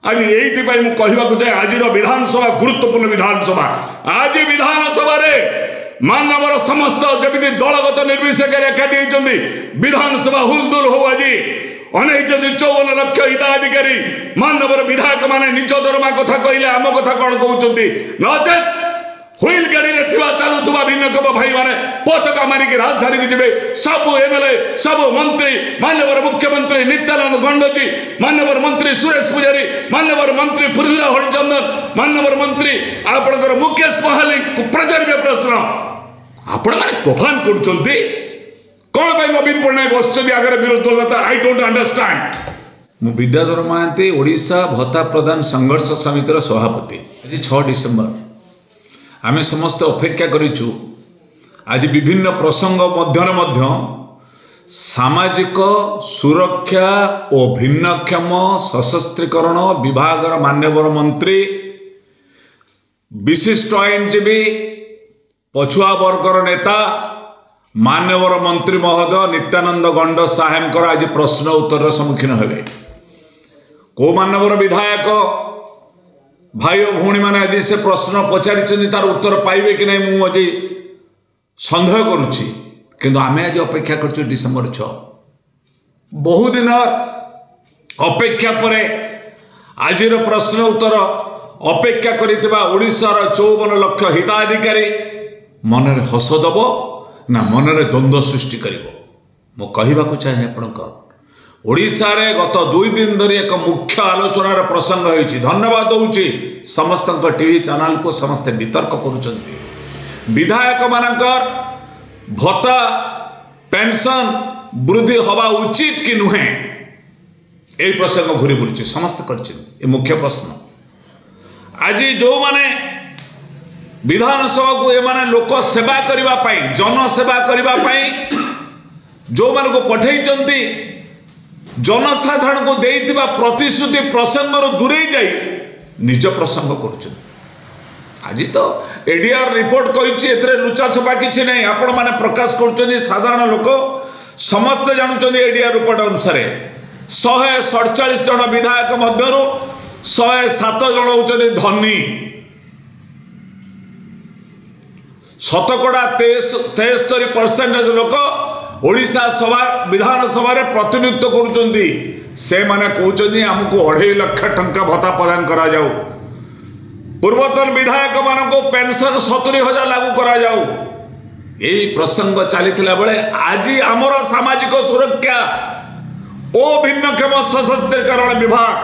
आज ये मुझे चाहे आज विधानसभा गुरुत्वपूर्ण विधानसभा आज विधानसभा मानवर समस्त जमी दलगत निर्विशेष एकाठी होती विधानसभा हुलदुल हो आज अनेक 54 लाख हिताधिकारी मानवर विधायक माने निज दरमा कथा कहले आम कथा कौन कहते नचे हुईल गाड़ी चलुवा भिन्नक्षम भाई माने पताका मारिक राजधानी को जीवे सब एमएलए सब मंत्री मान्यवर मुख्यमंत्री नित्यानंद गंडजी मान्यवर मंत्री सुरेश पुजारी मान्यवर मंत्री पृथ्वीराज हरिचंदन मान्यवर मंत्री आपणकर मुकेश महाली प्रचार्य प्रश्न आपण माने तोफान कर कौन भाई नवीन पट्टनायक बस आगे विरोध दलता आई डोंट अंडरस्टैंड। मु विद्याधर महांती ओडिशा भत्ता प्रदान संघर्ष समितिर सभापति आज 6 डिसेम्बर आमे समस्त अपेक्षा करिछु आज विभिन्न प्रसंग मध्य सामाजिक सुरक्षा और भिन्नक्षम सशस्त्रीकरण विभाग मान्यवर मंत्री विशिष्ट आईनजीवी पछुआ वर्गर नेता मान्यवर मंत्री महोदय नित्यानंद गंड साहेब आज प्रश्न उत्तर सम्मुखीन हेबे को मान्यवर विधायक भाई और भौणी मैंने आज से प्रश्न पचारि तार उत्तर पाइबे कि नहीं मुझे सन्देह करुच्ची किंतु आमे आज अपेक्षा कर डिसेम्बर 6 बहुदिन अपेक्षा पर आज प्रश्न उत्तर अपेक्षा करिथिबा ओडिशार 54 लाख हिताधिकारी मनरे हस दब ना मनरे द्वंद्व सृष्टि करिवो मो कहिबाकु चाहे आपनकर ओडिशा रे गत 2 दिन धरी एक मुख्य आलोचनार प्रसंग होइछि धन्यवाद दूची समस्त टीवी चैनल को समस्त वितर्क करुचंती विधायक मानकर भत्ता पेंशन वृद्धि हवा उचित कि नुहे ए प्रसंग घूरी बुलुछि समस्त कर मुख्य प्रश्न आज जो माने विधानसभा को एमाने लोक सेवा करिबा पाई जन सेवा करिबा पाई जो मान को पठेइचंती जनसाधारण को देइथिबा प्रतिश्रुति प्रसंग दूरे जाई निज प्रसंग करुचंती आज तो एडीआर रिपोर्ट कहिछि एतरे लुचा छपा किछि नै आपण माने प्रकाश करुचंती साधारण लोक समस्त जानुचंती एडीआर रिपोर्ट अनुसार 147 जन विधायक मध्यरु 107 जन होचंती धनी शतकड़ा 73% लोक ओडिशा सभा विधानसभा प्रतिनिधित्व करुचंती से माने कहउचंती हमको 2.5 लाख टंका भत्ता प्रदान करा जाऊ पूर्वतन विधायक मानको पेंशन 70,000 लागू करा जाऊ यही प्रसंग चलीथिला बेले आज आमर सामाजिक सुरक्षा ओ भिन्नक्षम सशस्त्रीकरण विभाग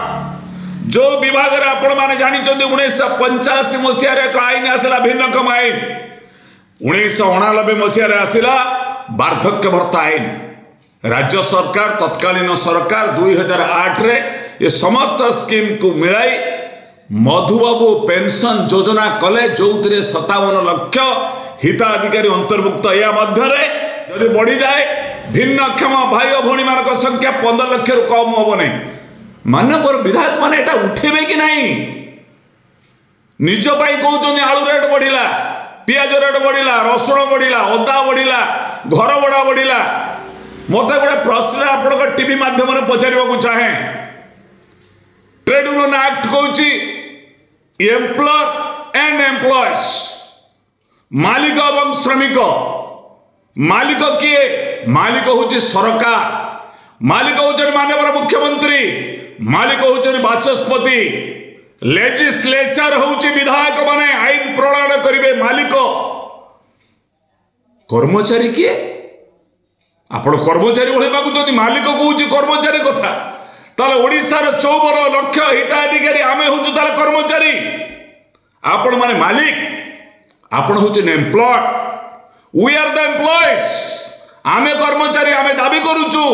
जो विभाग रे आपण माने जानि चंदी 1985 मसिया रे एक आईन आसला भिन्नक्षम आईन 1989 मसीह आसला वार्धक्य भत्ता आईन राज्य सरकार तत्कालीन सरकार 2008 रे ये समस्त स्कीम को मिलाई मधुबाबू पेंशन योजना कले जो 57 लाख हिताधिकारी अंतर्भुक्त या मध्य यदि बढ़ी जाए भिन्नक्षम भाई और भौणी मान संख्या 15 लाख रु कम हम नहीं मानवर विधायक माने एटा उठेबे कि नहीं निज पाई कहउचंदी आलू रेट बढ़िला पियाज रेट बढ़िला रसुण बढ़िला अदा बढ़िला घर भड़ा बढ़िला मत गोटे प्रश्न आप टीवी माध्यम पचार चाहे ट्रेड यूनियन एक्ट कौच एम्प्लॉयर एंड एम्प्लॉयज मालिक एवं श्रमिक मालिक किए मालिक हूँ सरकार मालिक हूँ माननीय मुख्यमंत्री मालिक हूँ बाचस्पति लेजिस्लेचर होउची विधायक माने आईन प्रणायन करिवे मालिक कर्मचारी किए आपण कर्मचारी भले मागुचंती मालिक कहूची कर्मचारी कथा ताले ओडिशार 54 लाख हिताधिकारी आमे होउचु ताले कर्मचारी आपण माने मालिक आपण होउची employee we are the employees आमे कर्मचारी आमे दाबी करूचु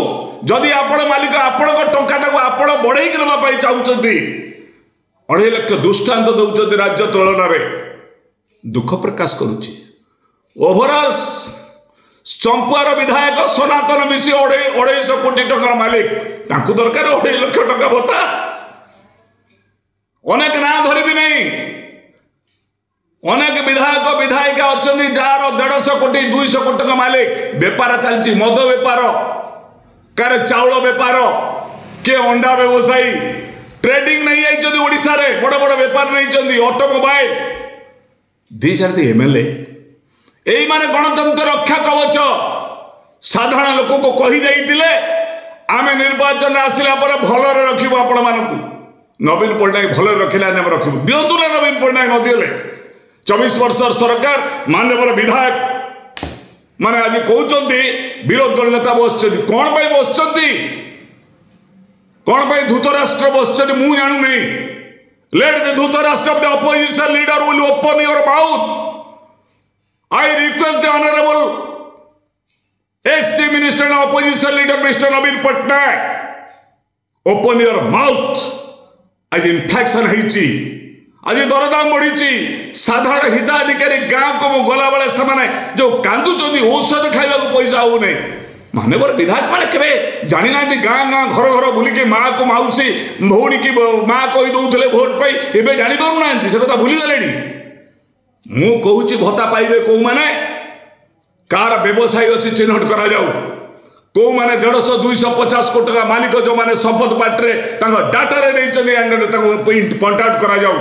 जदि आपण मालिक आपण टंकाटा को आपण बढ़ाई के नबा पाई चाहुचंती 2.5 लाख दृष्टांत दौरान राज्य तुलन में दुख प्रकाश करुच्ची ओभरऑल चंपुआर विधायक सनातन मिशी 250 कोटी टकर मालिक तांकु दरकार 2.5 लाख टका भत्ता अनेक ना धरबी नहीं अनेक विधायक विधायिका अच्छा जार 150 कोटी 200 कोटी टका मालिक बेपार चलती मद बेपार कार चाउल बेपार किए अंडा व्यवसायी ट्रेडिंग नहीं जाइछन्ती ओडिसा रे बड़ बड़ व्यापार नहीं automobile these are the MLA एई माने गणतंत्र रक्षा कवच साधारण लोक को कही जाइतिले आमे निर्वाचन आसिला पर भलरे रखिबो आपण मानकु नवीन पट्टनायक भलरे रखिला ने रखिबो दियंतु ना नवीन पट्टनायक न दिले 24 वर्ष सरकार माननीय विधायक माने आज कहउचंती विरोध दल नेता बसचंती कोन पई बसचंती कोन पई धूतराष्ट्र बसचंती मु जानु नै let the Dhritarashtra of the opposition leader will open your mouth I request the honourable ex-chief minister and opposition leader Mr. Naveen Patnaik open your mouth आज इन्फेक्शन होइची आज दरदाम बढ़ी साधारण हिताधिकारी गाँव को मु गला बेले से जो कांदुचंदी औषध खाइबा को पैसा हो नहीं माननीय विधायक मैंने केवे जानी ना गाँ गाँ घर घर बुलिकी माँ को मौसी भौणी की माँ कही दौले भोट पाई एवं जापर ना से कथा भूलीगले मु कहूँ भत्ता पाइबे कौ मैंने कार व्यवसाय अच्छी चिन्हट करा जाऊ कौ मैंने 150-250 कोटी टका मालिक जो मैंने संपद पार्टी डाटा पंटाउट करा जाऊ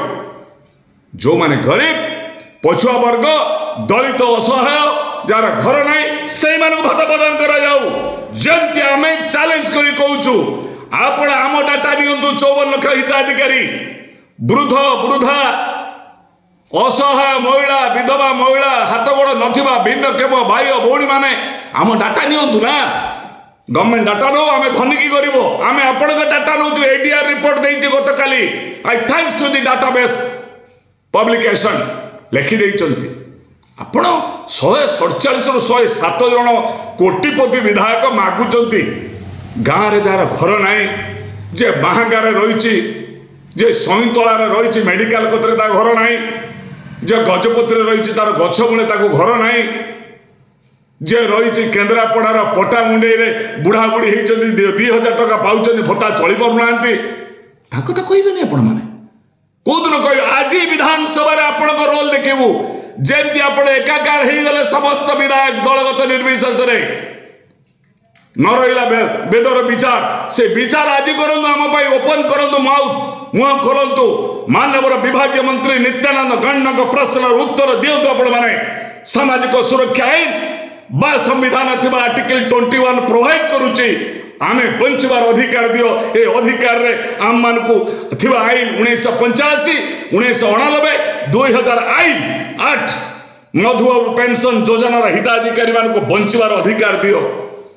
जो मैंने गरीब पछुआ वर्ग दलित असहाय जार घर ना से भत्ता प्रदान करा जाऊ जमती आम चैलेंज कर कहूँ आपण आम डाटा नियंतु 54 लाख हिताधिकारी वृद्ध वृद्धा असहाय महिला विधवा महिला हाथ गोड़ नथिबा भिन्नक्षम भाई भौणी माने आम डाटा नियंतु ना गवर्नमेंट डाटा नो आम धनिकी गरीब आम आपण डाटा नौ एडीआर रिपोर्ट देइछि गत काली I thanks to the database publication लिखि देइछन्ति आपण 147 रु 107 जन कोटिपति विधायक मागुचन्ति गाँव रे जार घर नाई जे बाहांगारे रहिछि जे सईतलारे रहिछि मेडिकल कतरे ता घर नाई जे गजपति रही तार गछ मूले घर ना जे रही केन्द्रापड़ार पटामुंडे बुढ़ा बुढ़ी होती 2000 टका पाँच भत्ता चली पारना कथा कहबे आपण मैंने कौदिन कह आज विधानसभा आपण रोल देखू जमी आप एकाकार हो गले समस्त विधायक दलगत निर्विशेष न रहा वेदर विचार से विचार आज करूँ आम ओपन करूँ माउथ मुह खोलतु माननीय विभाग मंत्री नित्यानंद गण्ड प्रश्न उत्तर दिंतु आपण मैंने सामाजिक सुरक्षा आईन बा संविधान थिबा आर्टिकल 21 प्रोवाइड करुच्ची आमे बंचवार अधिकार दियो ए अधिकार रे आम मान को थिबा आईन 1985 1989 2000 आईन 8 मधुबाबू पेंशन योजना हिताधिकारी मान को बंचवार अधिकार दियो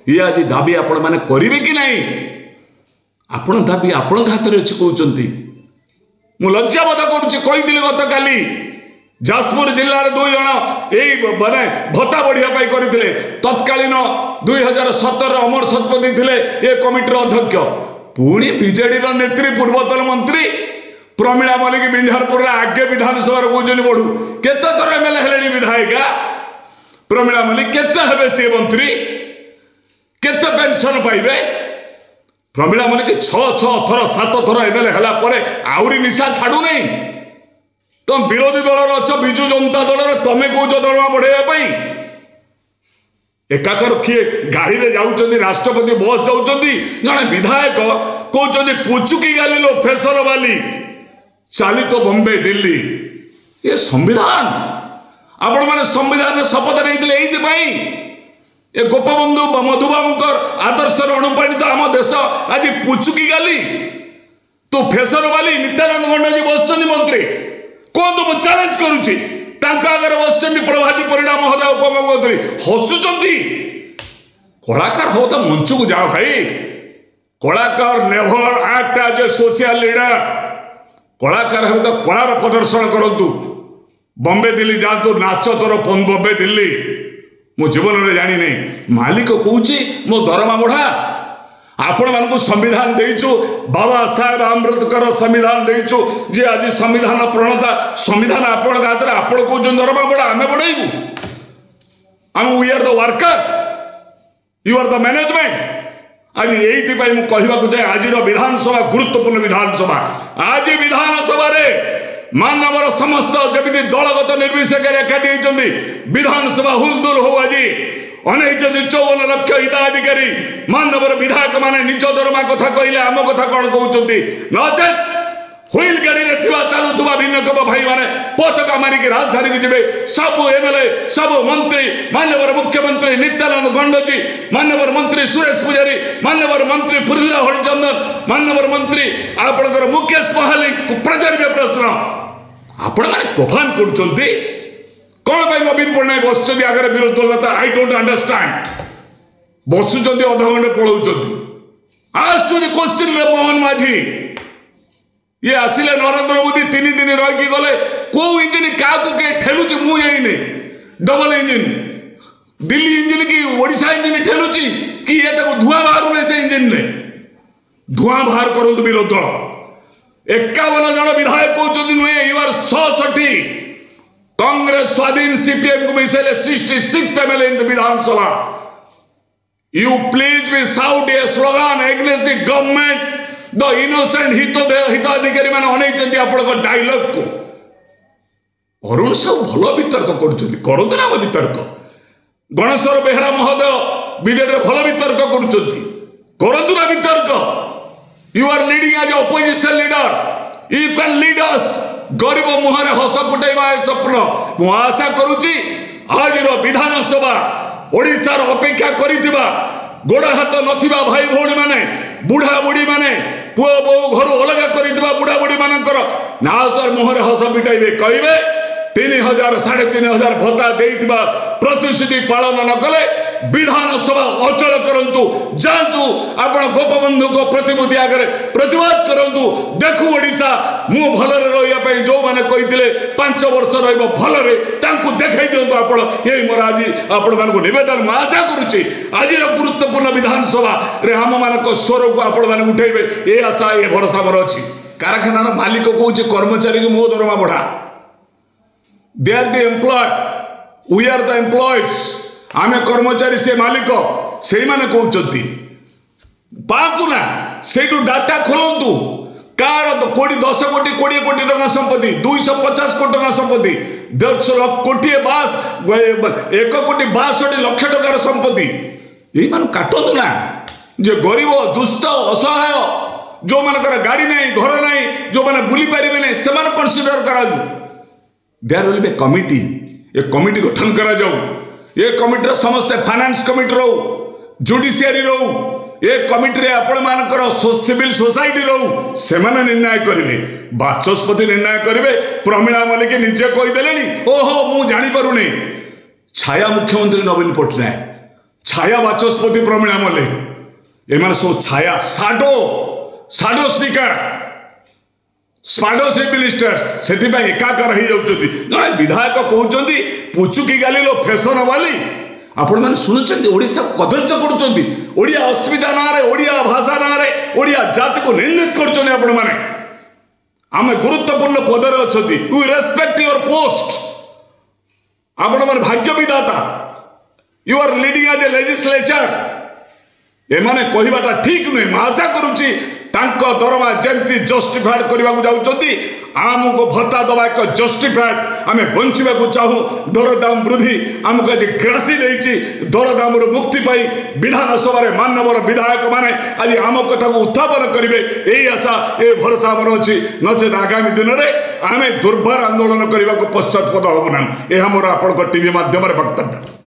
ये आज दाबी आपण माने करिवे कि नहीं आपण दाबी आपण हाथ में अच्छी कहते मु लज्जाबोध करुच्ची कहीदि गत काली जाजपुर जिले में 2 जन यही माने भत्ता बढ़िया करते तत्कालीन 2017 अमर शतपथी थे ये कमिटर अध्यक्ष पुणी बीजेडी नेत्री पूर्वतन मंत्री प्रमीला मल्लिक बिंझारपुर आगे विधानसभा कौन बढ़ू केते थर एमएलए हेले विधायिका प्रमीला मल्लिक केते हेबे सी मंत्री केते पेंशन पाइबे प्रमीला मल्लिक 6 थर 7 थर एमएलए हला परे आउरी निशा छाड़ू नहीं तुम विरोधी दल अच्छ विजु जनता दल तमें कौच दरमा बढ़ाई एकाकर किए गाड़ी में जाऊँ राष्ट्रपति बस जाऊँ जड़े विधायक कहते पुचुकी गाली लो फेसर वाली चाली तो बॉम्बे दिल्ली ये संविधान आपण मैंने संविधान शपथ नहीं ये गोपबंधु मधुबाबूकर आदर्श अनुप्राणित आम देश आज पुचुकी गाली तो फेसर वाली नित्यानंद गंड जी बस मंत्री कौन तो चैलेंज करुच्ची आगे बस प्रभाती परिणा महोदय उपमुख्यमंत्री हसुंच कलाकार हो तो मंच को जाओ भाई कलाकार never act as a social leader कलाकार हो तो कलार प्रदर्शन करूँ बॉम्बे दिल्ली जातु नाच तोर बॉम्बे दिल्ली मो जीवन में जानी नहीं मालिक कौची मो दरमा बढ़ा आपण मानक संविधान देचु बाबा साहेब आम्बेडकर संविधान देचु जे आज संविधान प्रणता संविधान आपण हाथ में आपण कौन दरमा बढ़ा आम बढ़ाइबू आम we are the worker you are the management आज यही कहवाक जाए आज विधानसभा गुरुत्वपूर्ण विधानसभा आज विधानसभा मानवर समस्त जमी दलगत निर्विशेष एकाठी होती विधानसभा हुलदुल हो आज अनेक 54 लाख हिताधिकारी मानवर विधायक माने निज दरमा कथा कहले आम कथा कौन कहते नचेत हुई चाहूबा भिन्नक्षम भाई माने पताका मारिक राजधानी को जीवे सब एमएलए सब मंत्री माननीय मुख्यमंत्री नित्यानंद गंड जी माननीय मंत्री सुरेश पुजारी माननीय मंत्री पृथ्वीराज हरिचंदन माननीय मंत्री आपणकर मुकेश महाली प्रचार प्रश्न आपण माने तोफान कर कौन भाई नवीन पट्टनायक बस आगे विरोध दल नेता आई डोंट अंडरस्टैंड बसुंच अधघंटे पलाउंट आसुच्च क्वेश्चन मोहन माझी ये आसिले नरेंद्र मोदी 3 दिन रही गले कौ इंजिन क्या ठेलुची मुझे डबल इंजिन दिल्ली इंजिन की ओडिशा इंजिन ठेलुची कि ये धुआं बाहर नहीं से इंजिन ने धुआं बाहर करूँ विरोध दल 51 जन विधायक कहते नुहे यू आर 66 कांग्रेस स्वाधीन सीपीएम को मिसाइले 66 MLA in the Vidhan Sabha you please be shout a slogan against the government the innocent हिताधिकारी मैंने अनेक आप डायलॉग को अरुण साहू भल वितर्क करते ना वितर्क गणेश्वर बेहरा महोदय विजेडी भल वितर्क करूँ ना वितर्क you are leading as opposition leader you can lead us गरीब मुहर हस फुटाइबा स्वप्न मु आशा करुच्ची आज विधानसभा ओडिशार अपेक्षा करिथिबा गोड़ हाथ नथिबा भाई भौणी माने बुढ़ा बुढ़ी माने पुओ बो घर अलग करिथिबा बुढ़ा बुढ़ी मानकर नासर मुहर हस पिटाइबे कहिबे 3000 3500 भत्ता देइथिबा प्रतिश्रुति पालन न कले विधानसभा अचल करंतु जानतु आपण गोपबंधु को प्रतिमुति आगे प्रतिवाद करंतु देखु ओडिशा मु भलरे रहिया पई जो माने कहिथिले 5 वर्ष रहइबो भलरे तांकु देखाइ दियंतु आपण एई मोर आज आपण मानको निवेदन म आशा करूची आजिर गुरुत्वपूर्ण विधानसभा रे हम मानको स्वर को आपण माने उठैबे ए आशा ए भरोसा मोर अछि कारखानार मालिक कहूँ कर्मचारी को मो दरमा बढ़ा they are the employee we are the employees आमे कर्मचारी से मालिक से माने कहते पातु ना से डाटा खोलतु कार कोटी 10 कोटी 20 कोटी टका संपत्ति 250 कोटी टका संपत्ति 1.5 कोटी 1 कोटी 62 लक्ष टकार संपत्ति यही मान काटतु ना जे गरीब दुष्ट असहाय जो मानकर गाड़ी नहीं घर नहीं जो मैंने बुली पारे नहीं से कनसीडर करा there will be a committee a committee गठन करा जाऊ ये कमिटी समस्ते फाइनेंस कमिटी रो जुडिशियरी रो ये कमिटी आपण मानकर सिविल सोसाइटी रो से निर्णय करेंगे बाचस्पति निर्णय करेंगे प्रमीला मल्लिक निजे कहीदेले ओहो मु जानी पारुनी छाया मुख्यमंत्री नवीन पट्टनायक छाया बाचस्पति प्रमीला मल्लिक एम सब छाया साडो साडो स्पीकर स्पाडो चीफ मिनिस्टर्स से एकाकार हो जाती जड़े विधायक कहते पुचुकी गाली लो फैशन वाली आपण मैंने शुणुंट ओडिशा कदर्य करुँचा अस्मिता ना ओडिया भाषा ना ओडिया जाति को निंदित कर आम गुरुत्वपूर्ण पदर अच्छा यू रेस्पेक्ट योर पोस्ट आपण मैंने भाग्य विधाता you are leading as a legislature एमाने कहवाटा ठीक नुहे आशा करुच्ची दरमा जमती जस्टिफाइड करने को जाऊँगी आमको भत्ता दवा एक जस्टिफाइड आम बंचा चाहूँ दरदाम वृद्धि आमको आज ग्रासी देती दरदाम मुक्ति पाई विधानसभा मानवर विधायक माने आज आम कथा को उत्थापन करेंगे यही आशा ये भरोसा आमर अच्छी नचेत आगामी दिन में आम दुर्भर आंदोलन करने को पश्चातपद हबू ना यह मोर आपण टीवी माध्यम वक्तव्य।